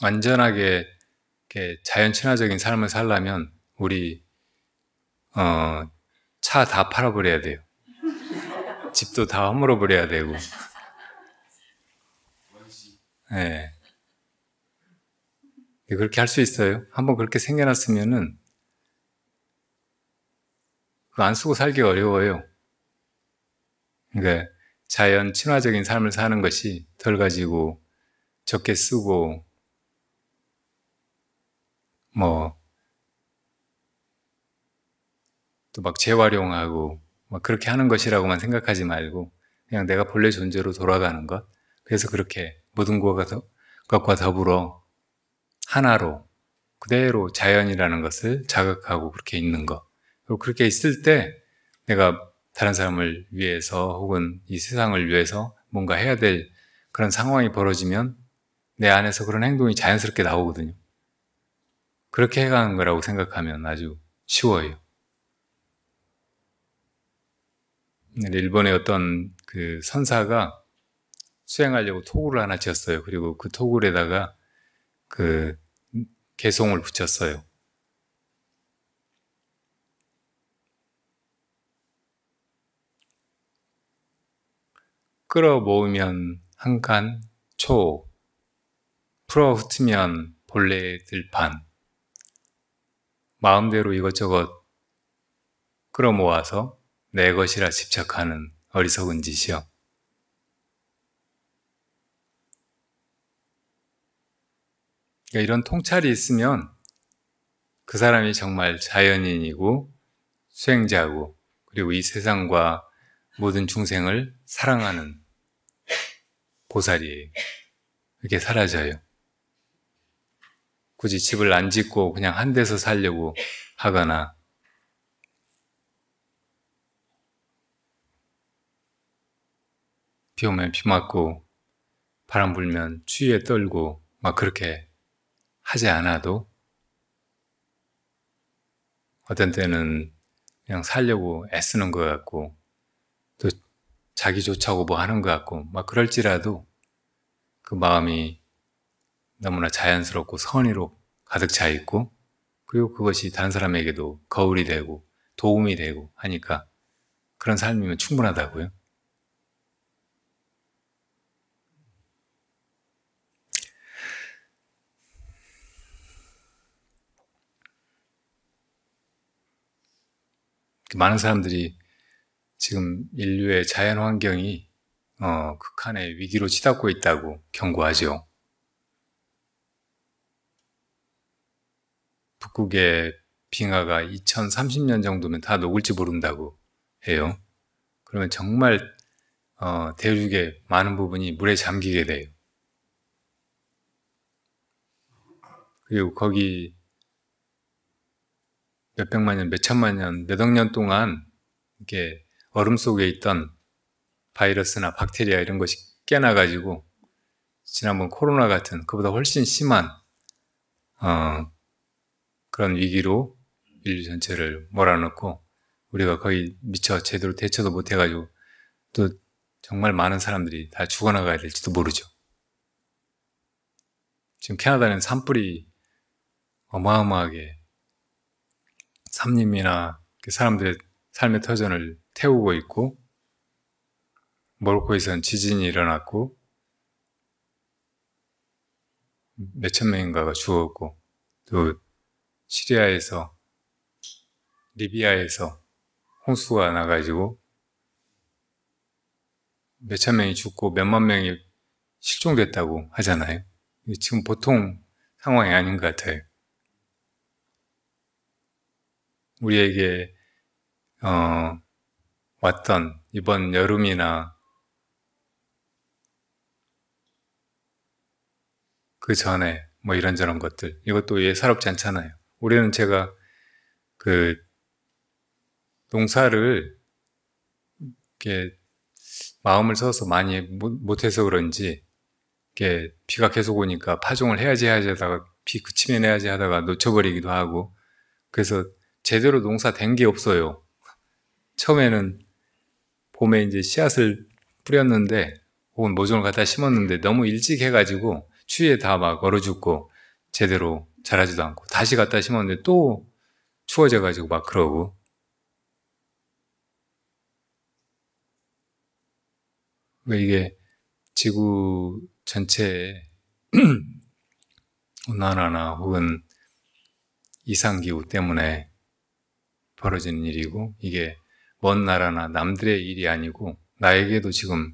완전하게 이렇게 자연 친화적인 삶을 살려면 우리 차 다 팔아버려야 돼요. 집도 다 허물어 버려야 되고. 네. 그렇게 할 수 있어요. 한번 그렇게 생겨났으면은 그거 안 쓰고 살기 어려워요. 그러니까 자연 친화적인 삶을 사는 것이 덜 가지고 적게 쓰고 뭐 또 막 재활용하고 막 그렇게 하는 것이라고만 생각하지 말고 그냥 내가 본래 존재로 돌아가는 것. 그래서 그렇게 모든 것과 더불어 하나로 그대로 자연이라는 것을 자각하고 그렇게 있는 것. 그리고 그렇게 있을 때 내가 다른 사람을 위해서 혹은 이 세상을 위해서 뭔가 해야 될 그런 상황이 벌어지면 내 안에서 그런 행동이 자연스럽게 나오거든요. 그렇게 해가는 거라고 생각하면 아주 쉬워요. 일본의 어떤 그 선사가 수행하려고 토굴을 하나 지었어요. 그리고 그 토굴에다가 그 개송을 붙였어요. 끌어 모으면 한 칸 초, 풀어 흩으면 본래의 들판, 마음대로 이것저것 끌어모아서 내 것이라 집착하는 어리석은 짓이요. 그러니까 이런 통찰이 있으면 그 사람이 정말 자연인이고 수행자고, 그리고 이 세상과 모든 중생을 사랑하는 보살이에요. 이렇게 사라져요. 굳이 집을 안 짓고 그냥 한 데서 살려고 하거나, 비 오면 비 맞고 바람 불면 추위에 떨고 막 그렇게 하지 않아도 어떤 때는 그냥 살려고 애쓰는 것 같고, 또 자기 좋자고 뭐 하는 것 같고 막 그럴지라도 그 마음이 너무나 자연스럽고 선의로 가득 차 있고, 그리고 그것이 다른 사람에게도 거울이 되고 도움이 되고 하니까 그런 삶이면 충분하다고요. 많은 사람들이 지금 인류의 자연 환경이 극한의 위기로 치닫고 있다고 경고하죠. 북극의 빙하가 2030년 정도면 다 녹을지 모른다고 해요. 그러면 정말 대륙의 많은 부분이 물에 잠기게 돼요. 그리고 거기 몇백만 년, 몇천만 년, 몇억 년 동안 이렇게 얼음 속에 있던 바이러스나 박테리아 이런 것이 깨나가지고 지난번 코로나 같은 그보다 훨씬 심한 그런 위기로 인류 전체를 몰아넣고, 우리가 거의 미처 제대로 대처도 못해가지고 또 정말 많은 사람들이 다 죽어나가야 될지도 모르죠. 지금 캐나다는 산불이 어마어마하게 산림이나 사람들의 삶의 터전을 태우고 있고, 모로코에서는 지진이 일어났고 몇천 명인가가 죽었고, 또 시리아에서, 리비아에서 홍수가 나가지고 몇천 명이 죽고 몇만 명이 실종됐다고 하잖아요. 지금 보통 상황이 아닌 것 같아요. 우리에게 왔던 이번 여름이나 그 전에 뭐 이런저런 것들, 이것도 예사롭지 않잖아요. 올해는 제가 그 농사를 이렇게 마음을 써서 많이 못해서 그런지 이렇게 비가 계속 오니까 파종을 해야지 하다가 비 그치면 해야지 하다가 놓쳐버리기도 하고, 그래서 제대로 농사 된 게 없어요. 처음에는 봄에 이제 씨앗을 뿌렸는데 혹은 모종을 갖다 심었는데 너무 일찍 해가지고 추위에 다 막 얼어 죽고 제대로 자라지도 않고, 다시 갖다 심었는데 또 추워져가지고 막 그러고. 이게 지구 전체의 온난화나 혹은 이상기후 때문에 벌어지는 일이고, 이게 먼 나라나 남들의 일이 아니고 나에게도 지금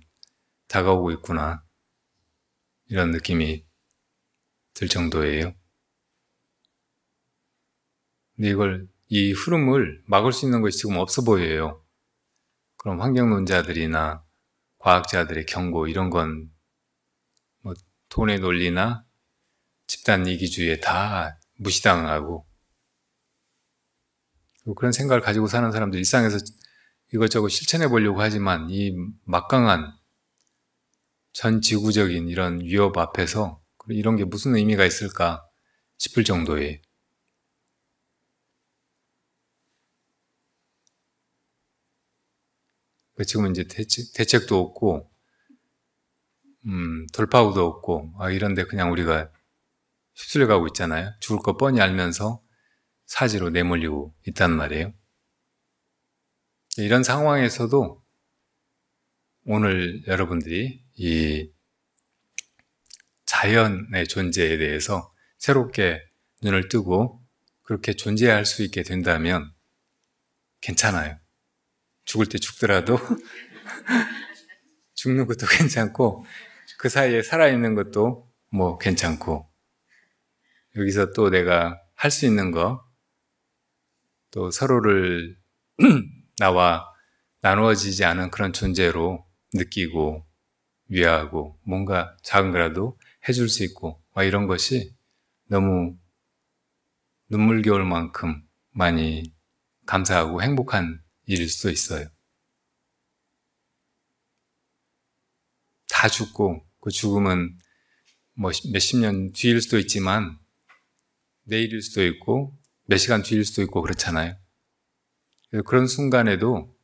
다가오고 있구나, 이런 느낌이 들 정도예요. 근데 이 흐름을 막을 수 있는 것이 지금 없어 보여요. 그럼 환경론자들이나 과학자들의 경고 이런 건 뭐 돈의 논리나 집단 이기주의에 다 무시당하고, 그런 생각을 가지고 사는 사람들 일상에서 이것저것 실천해 보려고 하지만 이 막강한 전 지구적인 이런 위협 앞에서 이런 게 무슨 의미가 있을까 싶을 정도예요. 지금은 이제 대책도 없고 돌파구도 없고 이런데 그냥 우리가 휩쓸려 가고 있잖아요. 죽을 거 뻔히 알면서 사지로 내몰리고 있단 말이에요. 이런 상황에서도 오늘 여러분들이 이 자연의 존재에 대해서 새롭게 눈을 뜨고 그렇게 존재할 수 있게 된다면 괜찮아요. 죽을 때 죽더라도 죽는 것도 괜찮고 그 사이에 살아있는 것도 뭐 괜찮고 여기서 또 내가 할 수 있는 거 또 서로를 나와 나누어지지 않은 그런 존재로 느끼고 위하고 뭔가 작은 거라도 해줄 수 있고 이런 것이 너무 눈물겨울 만큼 많이 감사하고 행복한 일일 수도 있어요. 다 죽고 그 죽음은 뭐 몇십 년 뒤일 수도 있지만 내일일 수도 있고 몇 시간 뒤일 수도 있고 그렇잖아요. 그래서 그런 순간에도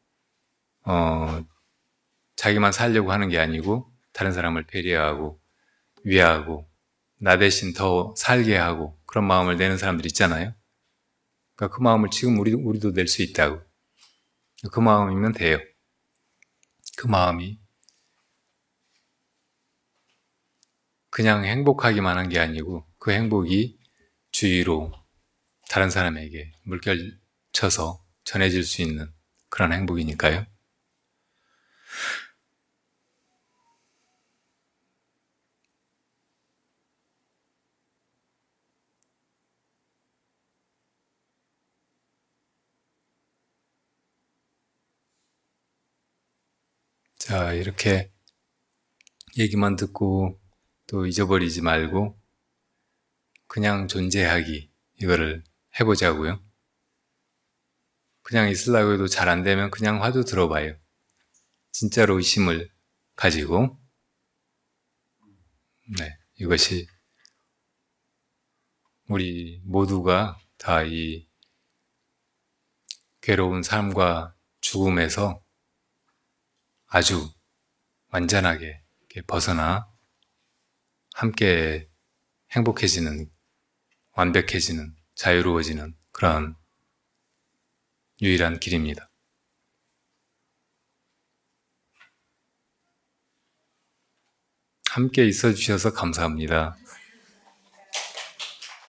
자기만 살려고 하는 게 아니고 다른 사람을 배려하고 위하고 나 대신 더 살게 하고 그런 마음을 내는 사람들 있잖아요. 그러니까 그 마음을 지금 우리도 낼 수 있다고. 그 마음이면 돼요. 그 마음이 그냥 행복하기만 한 게 아니고 그 행복이 주위로 다른 사람에게 물결쳐서 전해질 수 있는 그런 행복이니까요. 자, 이렇게 얘기만 듣고 또 잊어버리지 말고 그냥 존재하기 이거를 해보자고요. 그냥 있으려고 해도 잘 안 되면 그냥 화두 들어봐요. 진짜로 의심을 가지고 이것이 우리 모두가 다 이 괴로운 삶과 죽음에서 아주 완전하게 벗어나 함께 행복해지는, 완벽해지는, 자유로워지는 그런 유일한 길입니다. 함께 있어 주셔서 감사합니다.